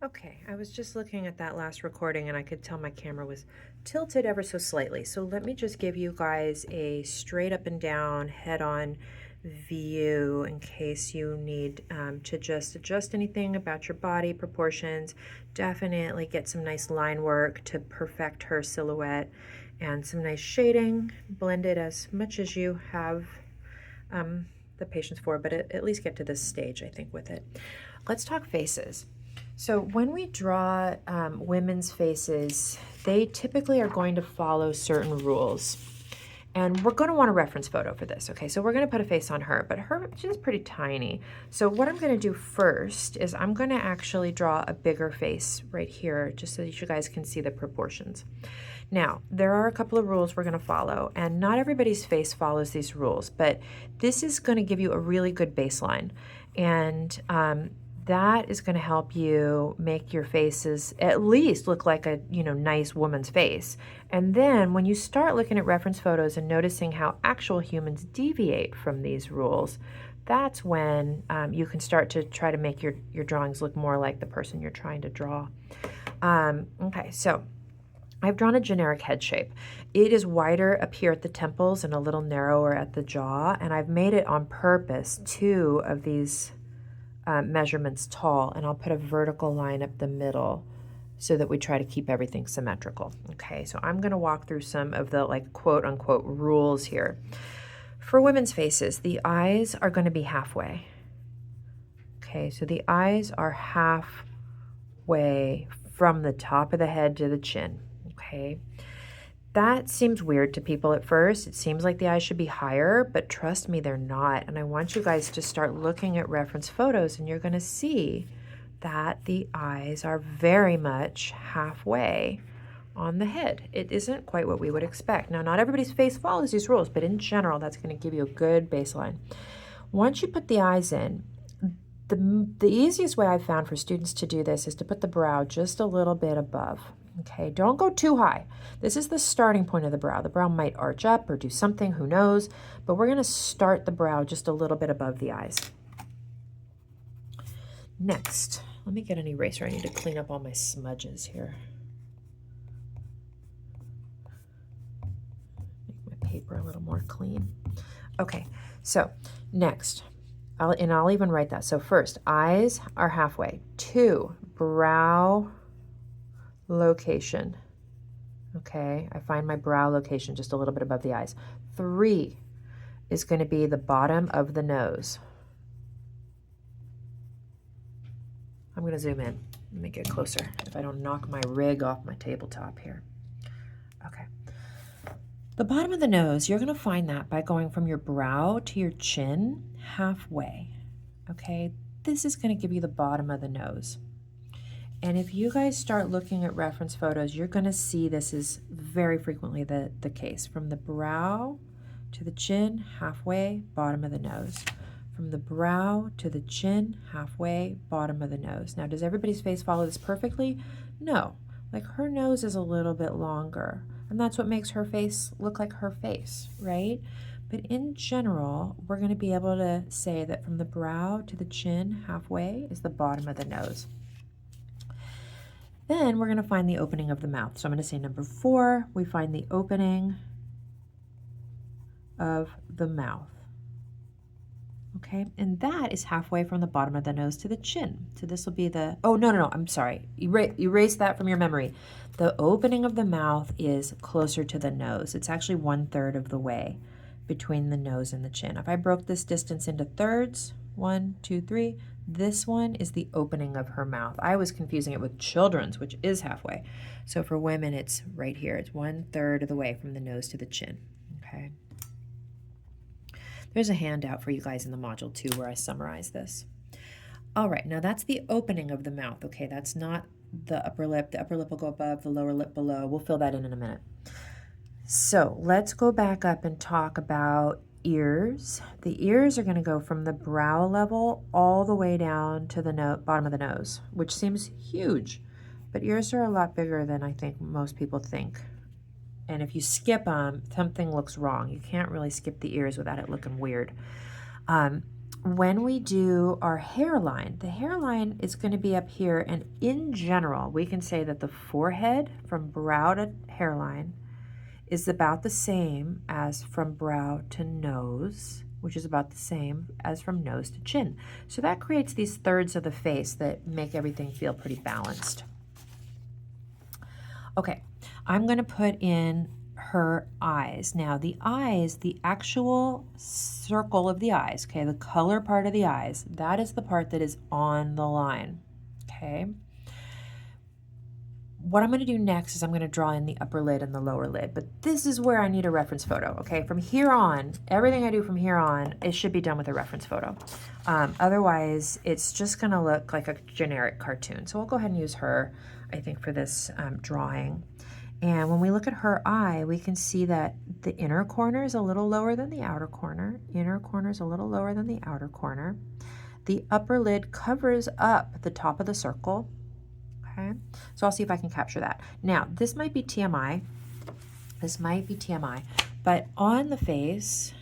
Okay, I was just looking at that last recording and I could tell my camera was tilted ever so slightly. So let me just give you guys a straight up and down head on view in case you need to just adjust anything about your body proportions. Definitely get some nice line work to perfect her silhouette and some nice shading. Blend it as much as you have the patience for, but at least get to this stage, I think, with it. Let's talk faces. So when we draw women's faces, they typically are going to follow certain rules. And we're going to want a reference photo for this, okay? So we're going to put a face on her, but she's pretty tiny. So what I'm going to do first is I'm going to actually draw a bigger face right here, just so that you guys can see the proportions. Now, there are a couple of rules we're going to follow, and not everybody's face follows these rules, but this is going to give you a really good baseline. And that is going to help you make your faces at least look like a nice woman's face. And then when you start looking at reference photos and noticing how actual humans deviate from these rules, that's when you can start to try to make your drawings look more like the person you're trying to draw. Okay, so I've drawn a generic head shape. It is wider up here at the temples and a little narrower at the jaw, and I've made it on purpose 2 of these measurements tall, and I'll put a vertical line up the middle so that we try to keep everything symmetrical. Okay, so I'm going to walk through some of the quote unquote rules here. For women's faces, the eyes are going to be halfway. Okay, so the eyes are halfway from the top of the head to the chin. Okay. That seems weird to people at first. It seems like the eyes should be higher, but trust me, they're not. And I want you guys to start looking at reference photos, and you're going to see that the eyes are very much halfway on the head. It isn't quite what we would expect. Now, not everybody's face follows these rules, but in general, that's going to give you a good baseline. Once you put the eyes in, the easiest way I've found for students to do this is to put the brow just a little bit above. Okay, don't go too high. This is the starting point of the brow. The brow might arch up or do something, who knows, but we're going to start the brow just a little bit above the eyes. Next, let me get an eraser. I need to clean up all my smudges here. Make my paper a little more clean. Okay, so next, I'll even write that. So first, eyes are halfway. 2, brow location. Okay, I find my brow location just a little bit above the eyes. 3 is going to be the bottom of the nose. I'm going to zoom in. Let me get closer if I don't knock my rig off my tabletop here. Okay. The bottom of the nose, you're going to find that by going from your brow to your chin halfway. Okay, this is going to give you the bottom of the nose. And if you guys start looking at reference photos, you're going to see this is very frequently the case. From the brow to the chin, halfway, bottom of the nose. From the brow to the chin, halfway, bottom of the nose. Now, does everybody's face follow this perfectly? No. Like, her nose is a little bit longer, and that's what makes her face look like her face, right? But in general, we're going to be able to say that from the brow to the chin, halfway, is the bottom of the nose. Then we're going to find the opening of the mouth. So I'm going to say number 4, we find the opening of the mouth. Okay, and that is halfway from the bottom of the nose to the chin. So this will be the, oh, no, I'm sorry. Erase that from your memory. The opening of the mouth is closer to the nose. It's actually 1/3 of the way between the nose and the chin. If I broke this distance into thirds, 1, 2, 3, this one is the opening of her mouth. I was confusing it with children's, which is halfway. So for women, it's right here. It's 1/3 of the way from the nose to the chin, okay? There's a handout for you guys in the module 2 where I summarize this. All right, now that's the opening of the mouth, okay? That's not the upper lip. The upper lip will go above, the lower lip below. We'll fill that in a minute. So let's go back up and talk about ears. The ears are going to go from the brow level all the way down to the bottom of the nose, which seems huge, but ears are a lot bigger than I think most people think. And if you skip them, something looks wrong. You can't really skip the ears without it looking weird. when we do our hairline, the hairline is going to be up here, and in general, we can say that the forehead from brow to hairline is about the same as from brow to nose, which is about the same as from nose to chin. So that creates these thirds of the face that make everything feel pretty balanced. Okay, I'm going to put in her eyes. Now the eyes, the actual circle of the eyes, okay, the color part of the eyes, that is the part that is on the line, okay? What I'm going to do next is I'm going to draw in the upper lid and the lower lid, but this is where I need a reference photo, okay? From here on, everything I do from here on, it should be done with a reference photo. Otherwise, it's just going to look like a generic cartoon. So we'll go ahead and use her, I think, for this drawing. And when we look at her eye, we can see that the inner corner is a little lower than the outer corner. Inner corner is a little lower than the outer corner. The upper lid covers up the top of the circle. Okay, so I'll see if I can capture that. Now, this might be TMI. This might be TMI, but on the face,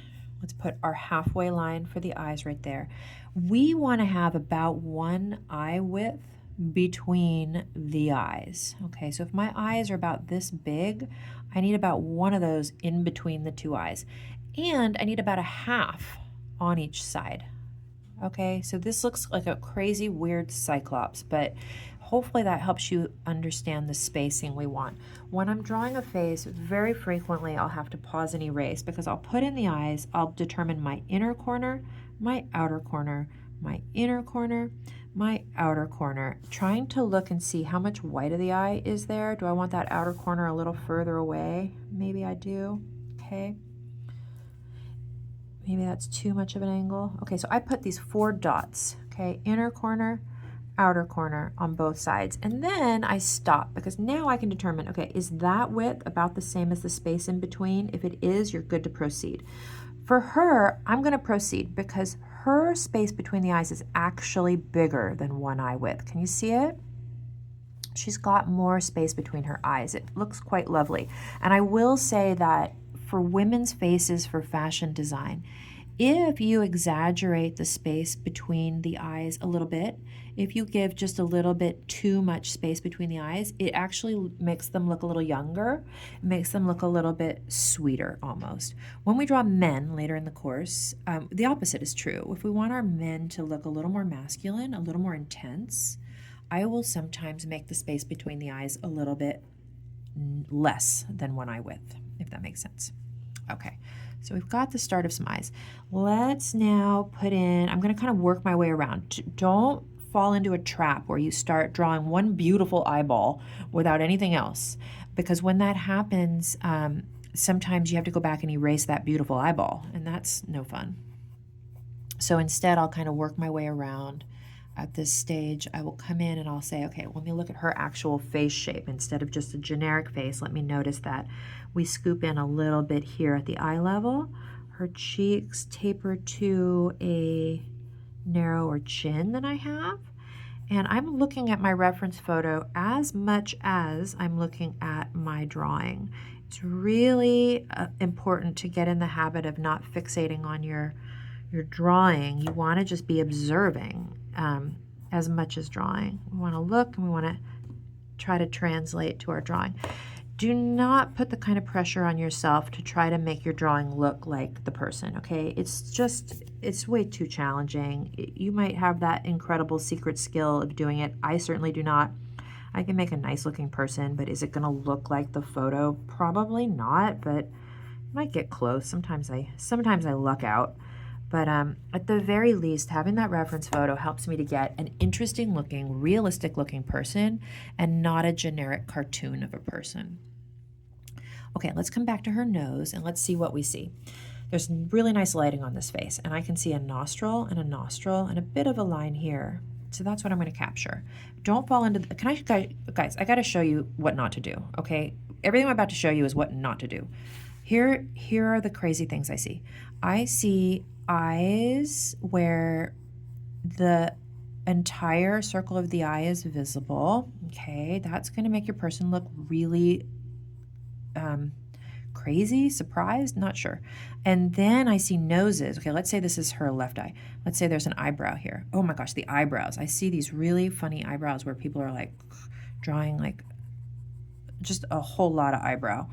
let's put our halfway line for the eyes right there. We want to have about one eye width between the eyes. Okay, so if my eyes are about this big, I need about one of those in between the two eyes. And I need about a half on each side. Okay, so this looks like a crazy weird cyclops, but hopefully that helps you understand the spacing we want. When I'm drawing a face, very frequently I'll have to pause and erase because I'll put in the eyes, I'll determine my inner corner, my outer corner, my inner corner, my outer corner, trying to look and see how much white of the eye is there. Do I want that outer corner a little further away? Maybe I do, okay. Maybe that's too much of an angle. Okay, so I put these 4 dots, okay, inner corner, outer corner on both sides. And then I stop because now I can determine, okay, is that width about the same as the space in between? If it is, you're good to proceed. For her, I'm going to proceed because her space between the eyes is actually bigger than one eye width. Can you see it? She's got more space between her eyes. It looks quite lovely. And I will say that for women's faces for fashion design, if you exaggerate the space between the eyes a little bit, if you give just a little bit too much space between the eyes, it actually makes them look a little younger, makes them look a little bit sweeter almost. When we draw men later in the course, the opposite is true. If we want our men to look a little more masculine, a little more intense, I will sometimes make the space between the eyes a little bit less than one eye width, if that makes sense. Okay, so we've got the start of some eyes. Let's now put in, I'm going to kind of work my way around. Don't fall into a trap where you start drawing one beautiful eyeball without anything else, because when that happens, sometimes you have to go back and erase that beautiful eyeball, and that's no fun. So instead, I'll kind of work my way around. At this stage, I will come in and I'll say, okay, let me look at her actual face shape. Instead of just a generic face, let me notice that we scoop in a little bit here at the eye level. Her cheeks taper to a narrower chin than I have. And I'm looking at my reference photo as much as I'm looking at my drawing. It's really important to get in the habit of not fixating on your drawing. You want to just be observing as much as drawing. We want to look and we want to try to translate to our drawing. Do not put the kind of pressure on yourself to try to make your drawing look like the person, okay? It's way too challenging. You might have that incredible secret skill of doing it. I certainly do not. I can make a nice looking person, but is it going to look like the photo? Probably not, but it might get close. Sometimes I luck out. But at the very least, having that reference photo helps me to get an interesting looking, realistic looking person and not a generic cartoon of a person. Okay, let's come back to her nose and let's see what we see. There's really nice lighting on this face, and I can see a nostril and a bit of a line here. So that's what I'm going to capture. Don't fall into guys, I got to show you what not to do, okay? Everything I'm about to show you is what not to do. Here are the crazy things I see. I see eyes where the entire circle of the eye is visible. Okay, that's going to make your person look really crazy, surprised, not sure. And then I see noses. Okay, let's say this is her left eye. Let's say there's an eyebrow here. Oh my gosh, the eyebrows. I see these really funny eyebrows where people are like drawing like just a whole lot of eyebrow.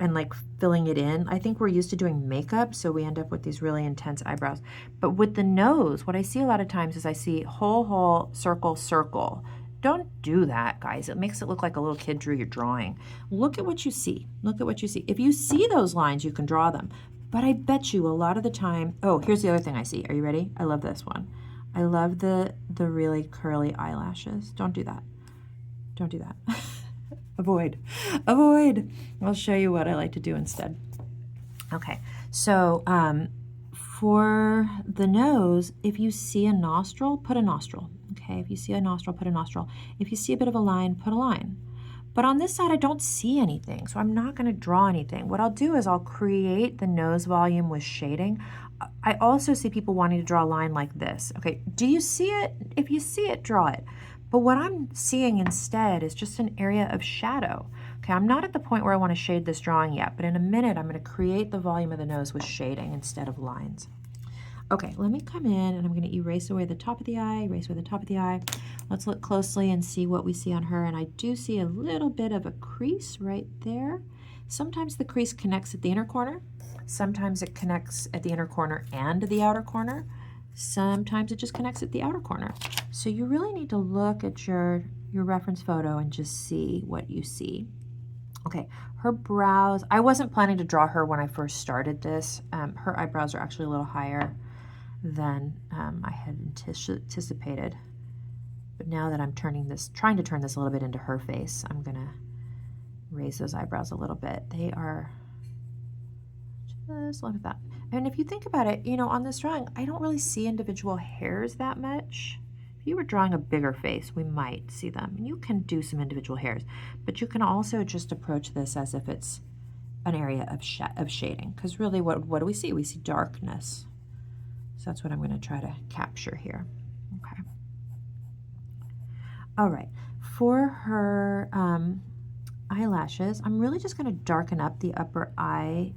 And like filling it in. I think we're used to doing makeup, so we end up with these really intense eyebrows. But with the nose, what I see a lot of times is I see whole, circle, circle. Don't do that, guys. It makes it look like a little kid drew your drawing. Look at what you see. Look at what you see. If you see those lines, you can draw them. But I bet you a lot of the time, oh, here's the other thing I see. Are you ready? I love this one. I love the really curly eyelashes. Don't do that. Don't do that. Avoid. Avoid. I'll show you what I like to do instead. Okay, so for the nose, if you see a nostril, put a nostril. Okay, if you see a nostril, put a nostril. If you see a bit of a line, put a line. But on this side, I don't see anything, so I'm not going to draw anything. What I'll do is I'll create the nose volume with shading. I also see people wanting to draw a line like this. Okay, do you see it? If you see it, draw it. But what I'm seeing instead is just an area of shadow. Okay, I'm not at the point where I want to shade this drawing yet, but in a minute I'm going to create the volume of the nose with shading instead of lines. Okay, let me come in and I'm going to erase away the top of the eye, erase away the top of the eye. Let's look closely and see what we see on her. And I do see a little bit of a crease right there. Sometimes the crease connects at the inner corner. Sometimes it connects at the inner corner and the outer corner. Sometimes it just connects at the outer corner. So you really need to look at your reference photo and just see what you see. Okay, her brows, I wasn't planning to draw her when I first started this. Her eyebrows are actually a little higher than I had anticipated. But now that I'm trying to turn this a little bit into her face, I'm gonna raise those eyebrows a little bit. They are just look at that. And if you think about it, you know, on this drawing, I don't really see individual hairs that much. If you were drawing a bigger face, we might see them. And you can do some individual hairs, but you can also just approach this as if it's an area of shading. Because really, what do we see? We see darkness. So that's what I'm going to try to capture here. Okay. All right. For her eyelashes, I'm really just going to darken up the upper eye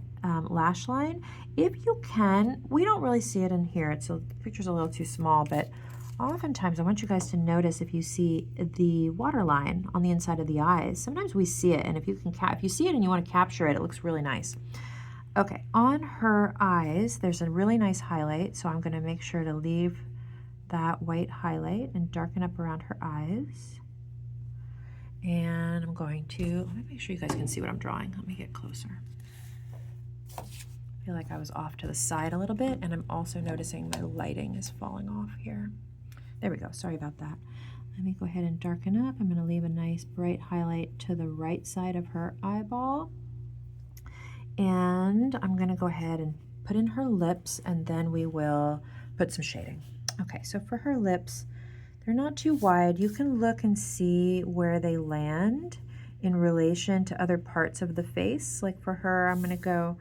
lash line. If you can, we don't really see it in here. The picture's a little too small, but oftentimes I want you guys to notice if you see the waterline on the inside of the eyes. Sometimes we see it, and if you see it and you want to capture it, it looks really nice. Okay, on her eyes, there's a really nice highlight, so I'm going to make sure to leave that white highlight and darken up around her eyes. And I'm going to, let me make sure you guys can see what I'm drawing. Let me get closer. I feel like I was off to the side a little bit, and I'm also noticing my lighting is falling off here. There we go, sorry about that. Let me go ahead and darken up. I'm going to leave a nice bright highlight to the right side of her eyeball. And I'm going to go ahead and put in her lips, and then we will put some shading. Okay, so for her lips, they're not too wide. You can look and see where they land in relation to other parts of the face. Like for her, I'm going to go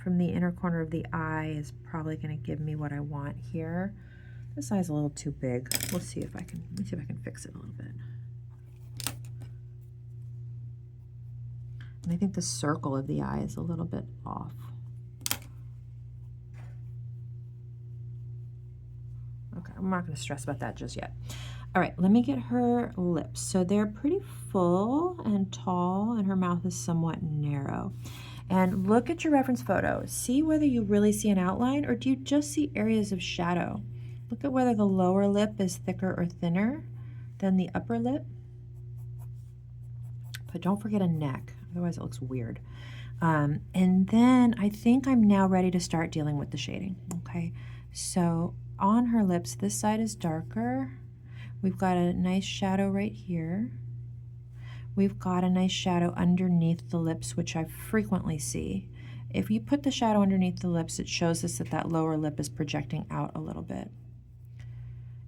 from the inner corner of the eye is probably going to give me what I want here. This eye's a little too big. Let me see if I can fix it a little bit. And I think the circle of the eye is a little bit off. Okay, I'm not going to stress about that just yet. All right, let me get her lips. So they're pretty full and tall, and her mouth is somewhat narrow. And look at your reference photo. See whether you really see an outline, or do you just see areas of shadow? Look at whether the lower lip is thicker or thinner than the upper lip. But don't forget a neck, otherwise it looks weird. And then I think I'm now ready to start dealing with the shading, okay? So on her lips, this side is darker. We've got a nice shadow right here. We've got a nice shadow underneath the lips, which I frequently see. If you put the shadow underneath the lips, it shows us that that lower lip is projecting out a little bit.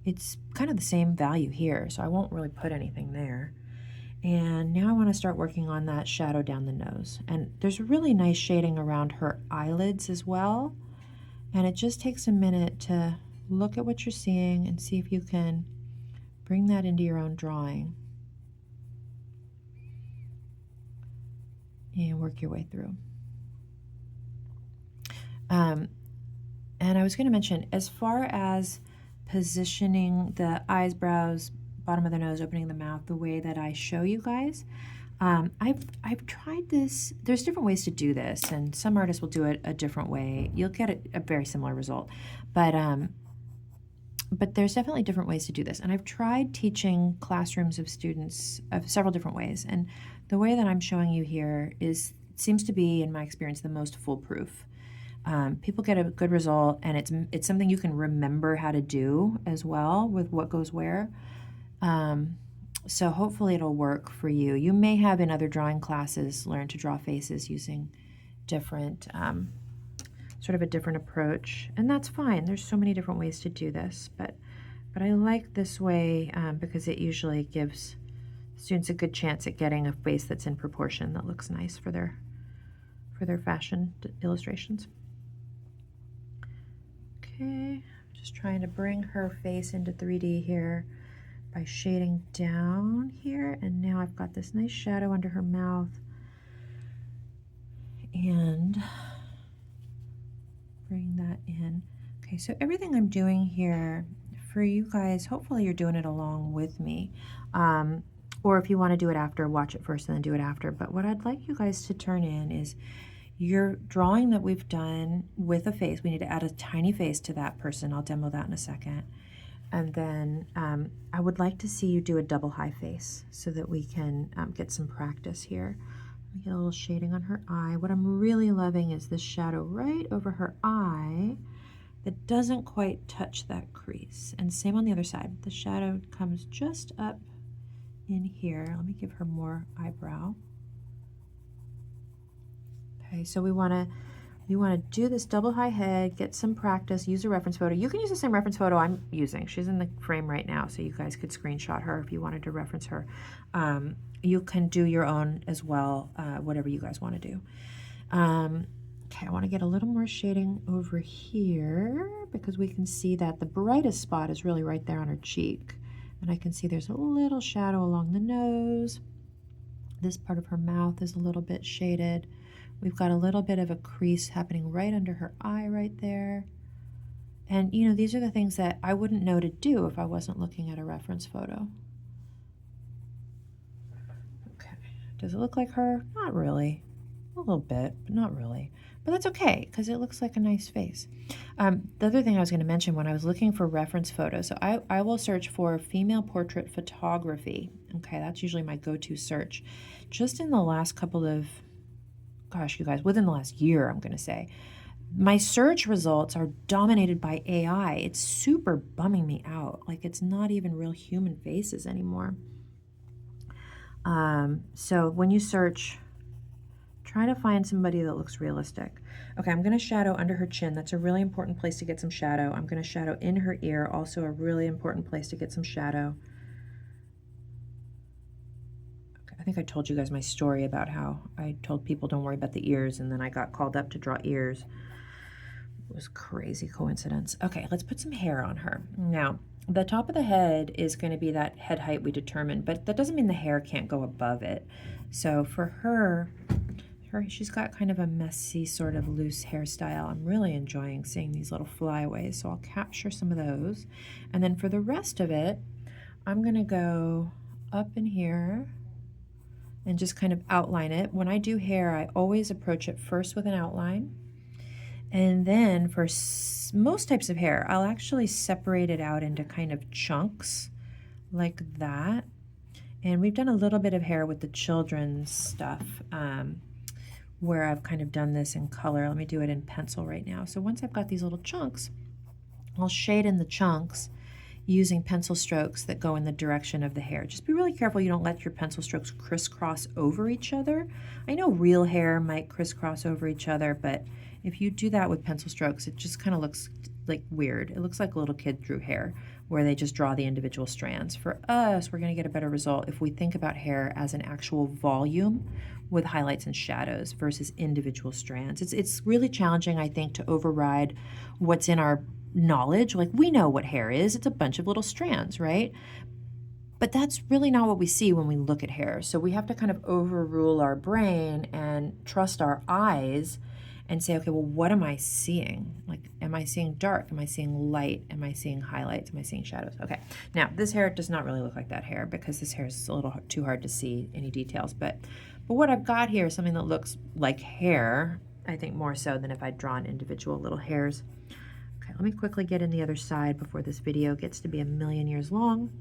It's kind of the same value here, so I won't really put anything there. And now I want to start working on that shadow down the nose. And there's really nice shading around her eyelids as well. And it just takes a minute to look at what you're seeing and see if you can bring that into your own drawing. and work your way through. And I was going to mention, as far as positioning the eyes, brows, bottom of the nose, opening the mouth, the way that I show you guys, I've tried this. There's different ways to do this, and some artists will do it a different way. You'll get a very similar result, but there's definitely different ways to do this. And I've tried teaching classrooms of students of several different ways, and the way that I'm showing you here seems to be, in my experience, the most foolproof. People get a good result, and it's something you can remember how to do as well with what goes where. So hopefully it'll work for you. You may have in other drawing classes learned to draw faces using different, sort of a different approach, and that's fine. There's so many different ways to do this, but I like this way because it usually gives students a good chance at getting a face that's in proportion, that looks nice for their fashion illustrations. Okay, just trying to bring her face into 3D here by shading down here, and now I've got this nice shadow under her mouth, and bring that in. Okay, so everything I'm doing here for you guys, hopefully you're doing it along with me, or if you want to do it after, watch it first and then do it after. But what I'd like you guys to turn in is your drawing that we've done with a face. We need to add a tiny face to that person. I'll demo that in a second. And then I would like to see you do a double high face so that we can get some practice here. Let me get a little shading on her eye. What I'm really loving is this shadow right over her eye that doesn't quite touch that crease. And same on the other side. The shadow comes just up in here. Let me give her more eyebrow. Okay, so we want to do this double high head, get some practice, use a reference photo. You can use the same reference photo I'm using. She's in the frame right now, so you guys could screenshot her if you wanted to reference her. You can do your own as well, whatever you guys want to do. Okay, I want to get a little more shading over here because we can see that the brightest spot is really right there on her cheek. And I can see there's a little shadow along the nose. This part of her mouth is a little bit shaded. We've got a little bit of a crease happening right under her eye right there. And, you know, these are the things that I wouldn't know to do if I wasn't looking at a reference photo. Okay, does it look like her? Not really. A little bit, but not really. But that's okay, because it looks like a nice face. The other thing I was going to mention when I was looking for reference photos, so I will search for female portrait photography. Okay, that's usually my go-to search. Just in the last couple of, gosh, you guys, within the last year, I'm going to say, my search results are dominated by AI. It's super bumming me out. Like, it's not even real human faces anymore. So when you search, try to find somebody that looks realistic. Okay, I'm going to shadow under her chin. That's a really important place to get some shadow. I'm going to shadow in her ear, also a really important place to get some shadow. Okay, I think I told you guys my story about how I told people don't worry about the ears, and then I got called up to draw ears. It was a crazy coincidence. Okay, let's put some hair on her. Now, the top of the head is going to be that head height we determined, but that doesn't mean the hair can't go above it. So for her, she's got kind of a messy sort of loose hairstyle. I'm really enjoying seeing these little flyaways, so I'll capture some of those. And then for the rest of it, I'm going to go up in here and just kind of outline it. When I do hair, I always approach it first with an outline. And then for most types of hair, I'll actually separate it out into kind of chunks like that. And we've done a little bit of hair with the children's stuff where I've kind of done this in color. Let me do it in pencil right now. So once I've got these little chunks, I'll shade in the chunks using pencil strokes that go in the direction of the hair. Just be really careful you don't let your pencil strokes crisscross over each other. I know real hair might crisscross over each other, but if you do that with pencil strokes, it just kind of looks like weird. It looks like a little kid drew hair where they just draw the individual strands. For us, we're going to get a better result if we think about hair as an actual volume with highlights and shadows versus individual strands. It's really challenging, I think, to override what's in our knowledge. Like, we know what hair is. It's a bunch of little strands, right? But that's really not what we see when we look at hair. So we have to kind of overrule our brain and trust our eyes and say, okay, well, what am I seeing? Like, am I seeing dark? Am I seeing light? Am I seeing highlights? Am I seeing shadows? Okay, now this hair does not really look like that hair because this hair is a little too hard to see any details, but what I've got here is something that looks like hair, I think more so than if I'd drawn individual little hairs. Okay, let me quickly get in the other side before this video gets to be a million years long.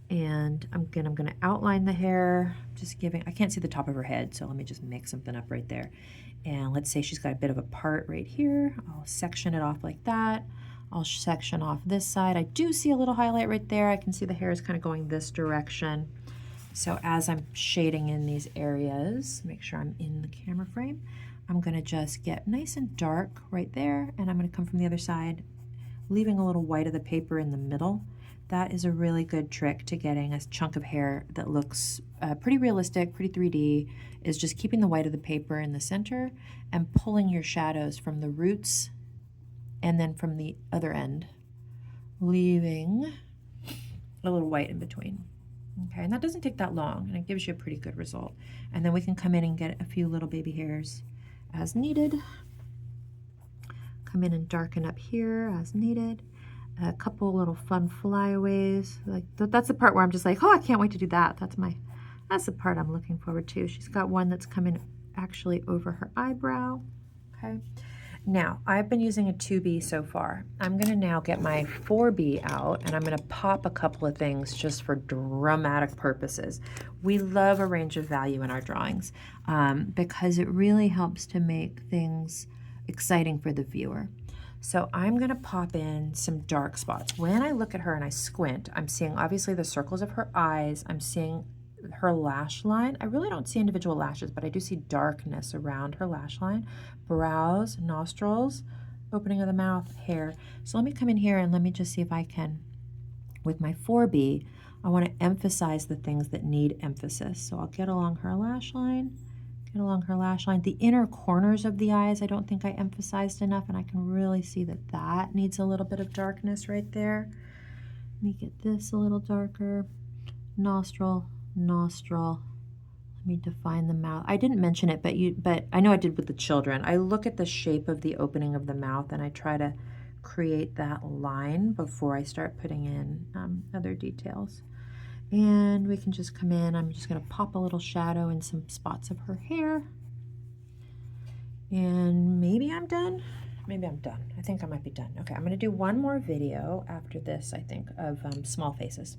And I'm gonna outline the hair, just giving, I can't see the top of her head, so let me just make something up right there. And let's say she's got a bit of a part right here. I'll section it off like that. I'll section off this side. I do see a little highlight right there. I can see the hair is kind of going this direction. So as I'm shading in these areas, make sure I'm in the camera frame, I'm gonna just get nice and dark right there, and I'm gonna come from the other side, leaving a little white of the paper in the middle. That is a really good trick to getting a chunk of hair that looks pretty realistic, pretty 3D, is just keeping the white of the paper in the center and pulling your shadows from the roots and then from the other end, leaving a little white in between. Okay, and that doesn't take that long, and it gives you a pretty good result. And then we can come in and get a few little baby hairs as needed. Come in and darken up here as needed. A couple little fun flyaways. Like that's the part where I'm just like, oh, I can't wait to do that. That's the part I'm looking forward to. She's got one that's coming actually over her eyebrow. Okay. Now, I've been using a 2B so far. I'm gonna now get my 4B out, and I'm gonna pop a couple of things just for dramatic purposes. We love a range of value in our drawings because it really helps to make things exciting for the viewer. So I'm gonna pop in some dark spots. When I look at her and I squint, I'm seeing obviously the circles of her eyes. I'm seeing her lash line. I really don't see individual lashes, but I do see darkness around her lash line. Brows, nostrils, opening of the mouth, hair. So let me come in here and let me just see if I can, with my 4B, I want to emphasize the things that need emphasis. So I'll get along her lash line. Get along her lash line. The inner corners of the eyes, I don't think I emphasized enough, and I can really see that that needs a little bit of darkness right there. Let me get this a little darker. Nostril, nostril. Let me define the mouth. I didn't mention it, but I know I did with the children. I look at the shape of the opening of the mouth, and I try to create that line before I start putting in other details. And we can just come in. I'm just going to pop a little shadow in some spots of her hair. And maybe I'm done. Maybe I'm done. I think I might be done. Okay, I'm going to do one more video after this, I think, of small faces.